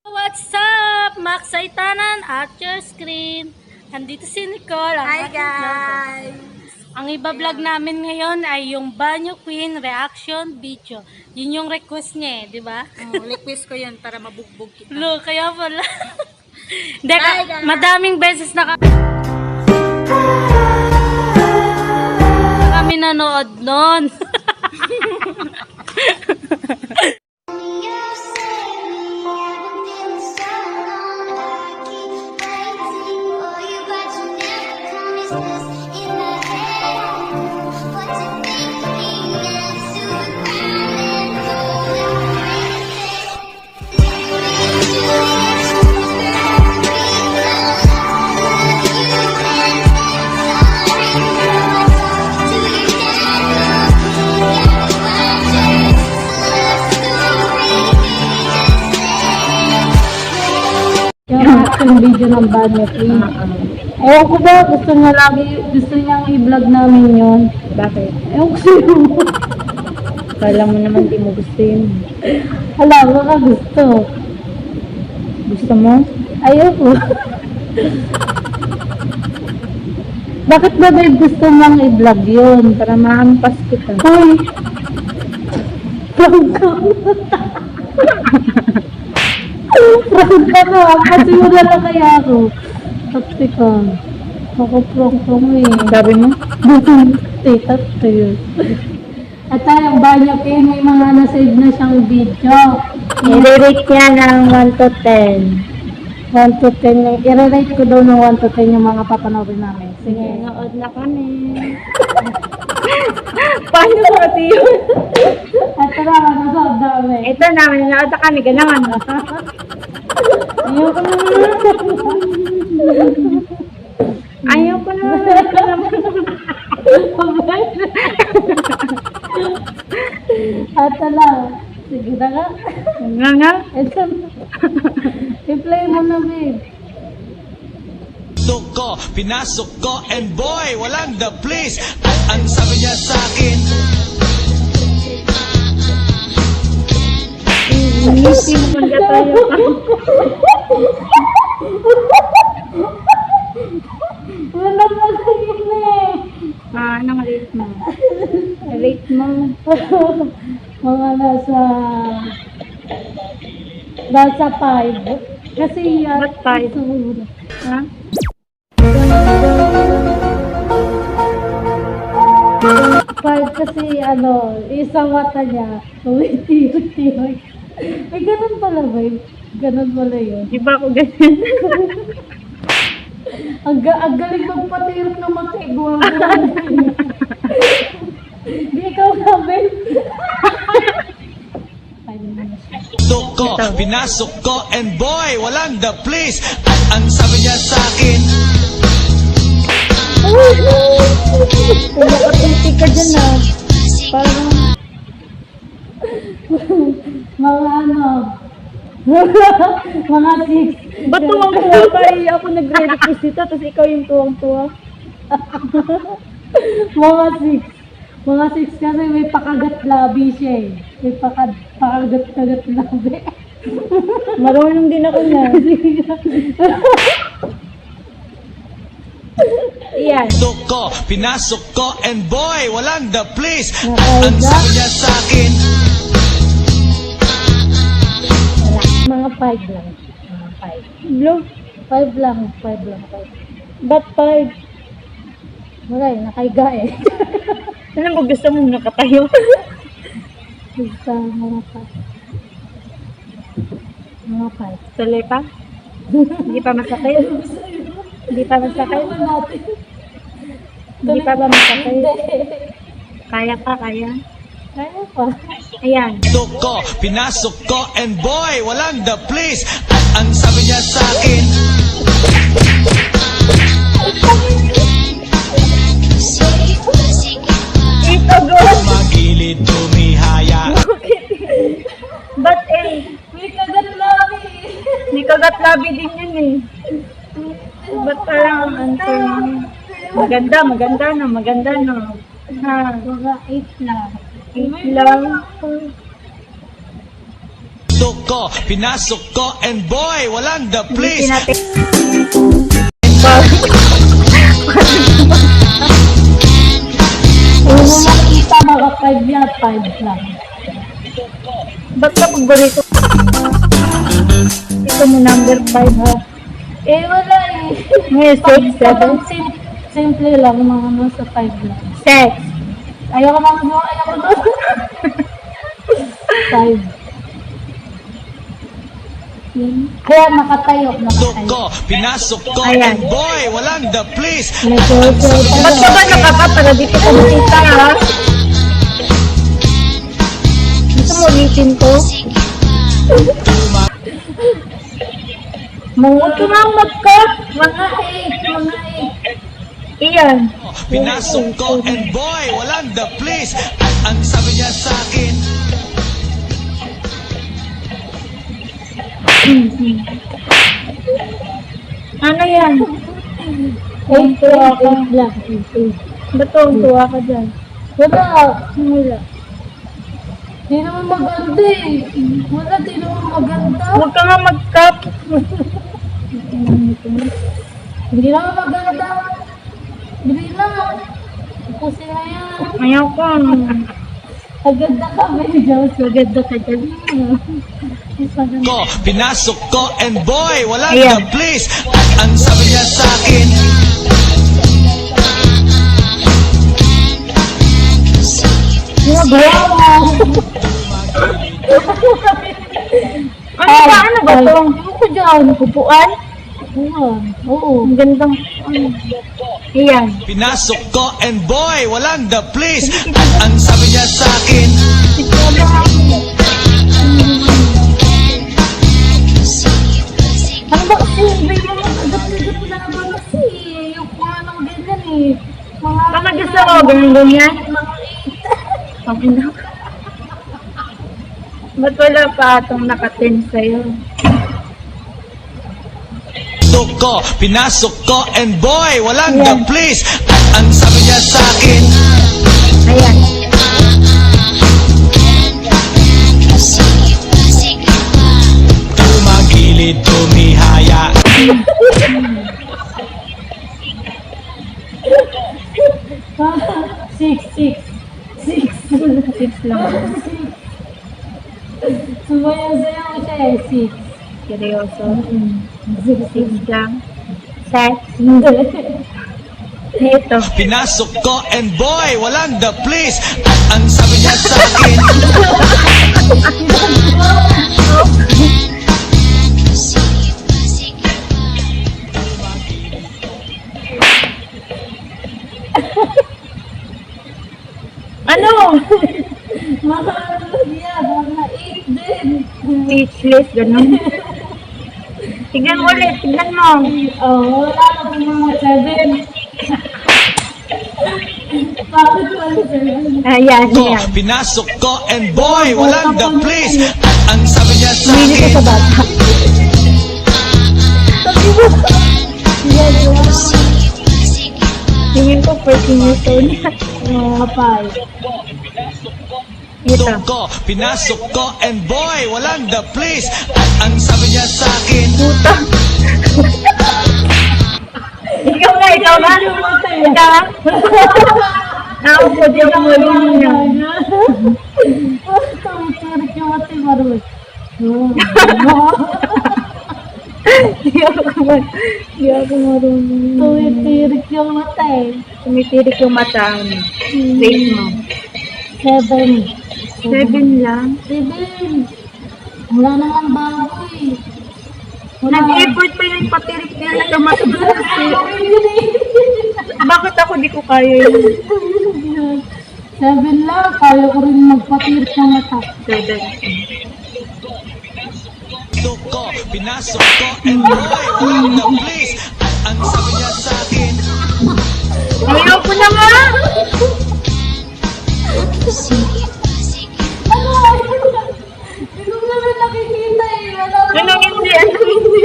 What's up? Max Saitanan at your screen. Andito si Nicole. Hi guys! Ang iba-vlog namin ngayon ay yung Banyo Queen reaction video. Yun yung request niya di ba? Request ko yan para mabugbog kita. Lo, kaya pala. Hindi, Hi, guys! madaming beses na kami nanood nun. Yung video ng Banyo Queen. Ewan ko ba, gusto niyang i-vlog namin yun. Bakit? Ewan ko sa'yo. Kala mo naman di mo gusto yun. Hala, baka gusto. Gusto mo? Ayoko. Bakit ba babe gusto mong i-vlog yun? Para mahampas kita. Hoy! Proud ka. Proud ka ka. Kasi wala lang kaya ako. Tapos ka. Ako prong-prong eh. Sabi mo? Tita, tayo. At tayong Banyo Queen, may mga na-save na siyang video. I-rate niya ng 1 to 10. 1 to 10. I-rate ko daw ng 1 to 10 yung mga papanoorin namin. Sige. Nood na kami. Paano kasi yun? At tara, nanood namin. Ito namin, nood na kami. Ganaman. Ayoko na. Ayoko naman. At lang. Sige na nga. Nga nga. Ito na. I-play mo na, babe. Pinasok ko, pinasok ko, and boy, walang the place. At ang sabi niya sa akin, Hindi mo kung tayo. Wala na kayo na eh. Anong rate mo? Rate mo? Mga nasa 5. Kasi Ba't 5? siguro. Ha? Kasi isang mata niya, tumitirik-tirik. Ay, ganun pala ba yun? Ganun pala yun. Di ba ako ganyan? Ang galing magpatirik ng mga igwa. Di ikaw sabi. pinasok ko, pinasok ko, and boy, walang the place. At ang sabi niya sa akin, Kung nakapiti ka dyan na, parang mga 6. ba't tuwang-tuwa ka eh? Ako nagre-request dito, tapos ikaw yung tuwang-tuwa. Mga 6. Mga 6 kasi may pakagat labi siya eh. May pakagat-kagat labi. Marunong din ako na. Yan. pinasok ko, and boy, walang the place. At ang sabi niya sa akin, Mga 5 lang. Mga 5. Blue? 5 lang. 5 lang. Ba't 5? Wala eh, nakaiga eh. Ano mo gusto mo nakatayo? Basta mga 5. Mga 5. Tuloy pa? Hindi pa masakit? Hindi pa masakit? Hindi pa ba masakit? Kaya pa, kaya? Kaya pa. Ayan. pinasok ko, and boy, walang the place. At ang sabi niya sa akin, Ito, God! magilid tumihaya. Ba't eh? May kagat labi. May kagat labi din yun eh. Ba't parang ang answer mo? Maganda na. Ha? Mga 8 lang. 8 lang. Gusto ko, pinasok ko, and boy, walang the Hindi please. natin. Kung mo makikita, mga 5 yan, 5 lang. Ba't ka paborito? Ito mo number 5 ha. Eh, wala eh. May 6, 7. Parang simple lang, mga nasa 5 lang. 6. Ayoko na mo, ayoko na. 5. Kaya nakatayo. Gusto ko, pinasok ko, Ayan. and boy, walang the please. Ba't ka ba nakapa para dito ka makita ha? Gusto mo ulitin ko? Huwag ka nga mag-cut. Mga 8. Iyan. Pinasok ko, and boy, walang the please. At ang sabi niya sa akin, Ano yan? 8 lang. 8. Ba't tuwa ka dyan? Wala. Wala. Di naman maganda eh. Wala, di naman maganda. Huwag ka nga mag-cut. Hindi naman maganda. Bili na. Pusin na yan. Ayaw ko. Aganda ka, medyo. Aganda ka dyan. ko, pinasok ko, and boy, walang Ayan. the please. At ang sabi niya sa akin, Ano ba to? Ano ko dyan? Upuan? Oo. Ang gandang... Iyan. pinasok ko, and boy, walang the please. At ang sabi niya sa akin, Ano ba kasi? May mga agad-agad na naman kasi. Yung mga nang ganyan eh. Mga... Baka gusto ko, ganyan-ganyan. Mga Ang ina. Ba't wala pa itong naka-10 sa'yo? gusto ko, pinasok ko, and boy, walang the please. At ang sabi niya sa akin, Ayan. tumagilid, tumihaya. 6. 6 lang. Sumayaw-sayaw siya eh. 6. Seryoso. 6 lang. Sex. Hindi. Ito. Pinasok ko, and boy, walang the please. At ang sabi niya sa akin, Ano? Mga ano yan, mga 8 din. Speechless, ganun. Tignan mo ulit, tignan mo. Oh, wala na po mga 7. Bakit wala 7? Ayan, ko, ayan. pinasok ko, and boy, walang the please. At ang sabi niya sa Hindi ko akin, sa bata. Tingin ko 14 years old na. Kapal. Ito. ko, pinasok ko, and boy, walang the please. At ang sabi niya sa akin, Puta. Ikaw nga, ikaw nga. Ikaw. Ako po, di ako marunong na. Tumitirik yung ate marunong. Di ako marunong. Tumitirik yung ate. Tumitirik yung mata. Rate mo. 7. 7 lang. 7. Wala naman bago eh. Nag-effort pa yung patirik nila sa mata. Bakit ako di ko kaya yun? 7 lang. Kaya ko rin magpatirik ng mata. 7. gusto ko, pinasok ko, and boy, walang the please. At ang sabi niya sa akin, Ayaw ko na nga! Hindi ko naman nakikita eh. Wala Anong hindi? Anong hindi?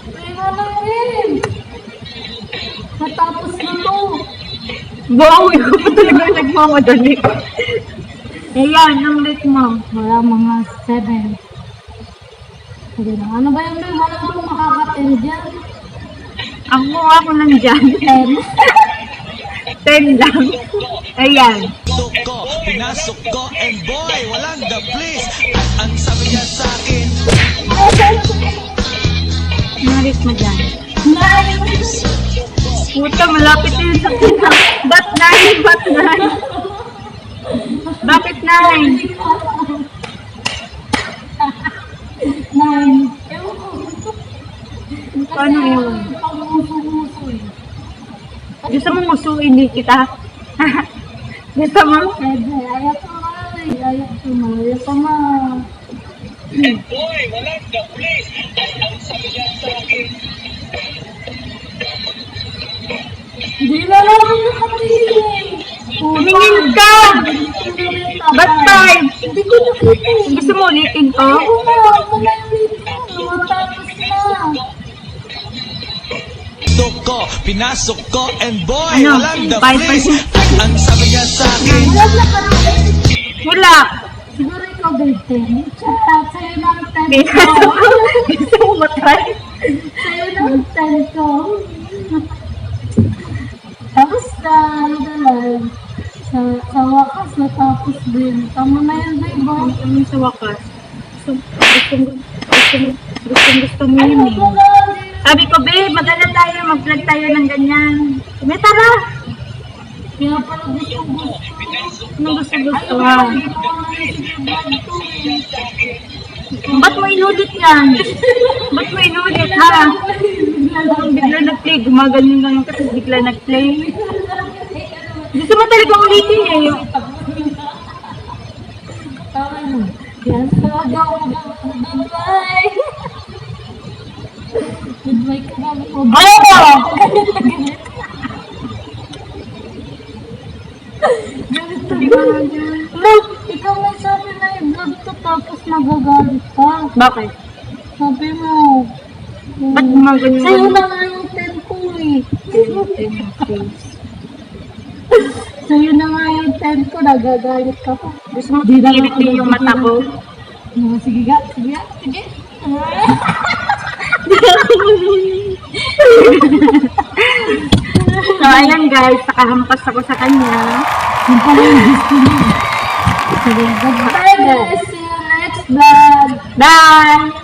May manang eh. Natapos na to. Bawi ko pa talaga nagmamadali. Ayan, ang rate mo. Wala, mga 7. Sige na. Ano ba yun, Bel? Wala bang makaka-10 dyan? Ako nandyan. 10 lang. Ayan. Ko, pinasok ko, and boy, walang the please. At ang sabi niya sa akin, Ang rate mo dyan. 9! Puta, malapit na yun sa pinang. Ba't 9? Ba't 9? Bakit 9? 9. Ewan ko. Paano yun? Pag-uso-uso eh. Gusto mo musuin din kita? Gusto mo? Pwede. Ayaw ko nga eh. Ayaw ko nga. Ayaw ko nga. boy, walang the please. At ang sabi niya sa akin, Hindi na lang ako nakatingin. Tumingin ka! Ba't 5? Hindi ko nakita eh. Gusto mo ulitin ko? Ako na. Ako na yung video. Matapos na. ko, pinasok ko, and boy, Ano? walang the 5%? please. At ang sabi niya sa akin, Wala na ka na. Wala. Siguro ikaw grade 10. Chat. Sa'yo na ang 10 ko. Pinasok ko. Gusto mo matry? Sa'yo na ang 10 ko. Tapos na, yun na lang. Sa wakas, natapos din. Tama na yan, babe. Ano sa wakas? Gusto mo yun eh. Sabi ko, babe, maganda tayo, mag-vlog tayo ng ganyan. May tara! Kaya pala gusto. Anong gusto? Ayaw Ha? ko na Ba't mo inulit yan? Ba't mo inulit, ha? Bigla nag-play, gumaganyan lang yung kasi bigla nag-play. Gusto mo talaga ulitin eh. Tama mo. Yan, so go. Goodbye. Goodbye ka na. Oh! Look, ikaw may sabi na i-vlog to tapos magagalit ka. Bakit? Sabi mo. Ba't gumaganyan Sa'yo lang? na nga yung 10 ko eh. Sa'yo na nga yung 10 ko, nagagalit ka pa. Gusto mo tinirit yung mata ko? Sige ga, sige ga, sige. So, ayan guys, nakahampas ako sa kanya. Yung pala yung gusto niya. Sige, goodbye guys. See you next vlog. Bye!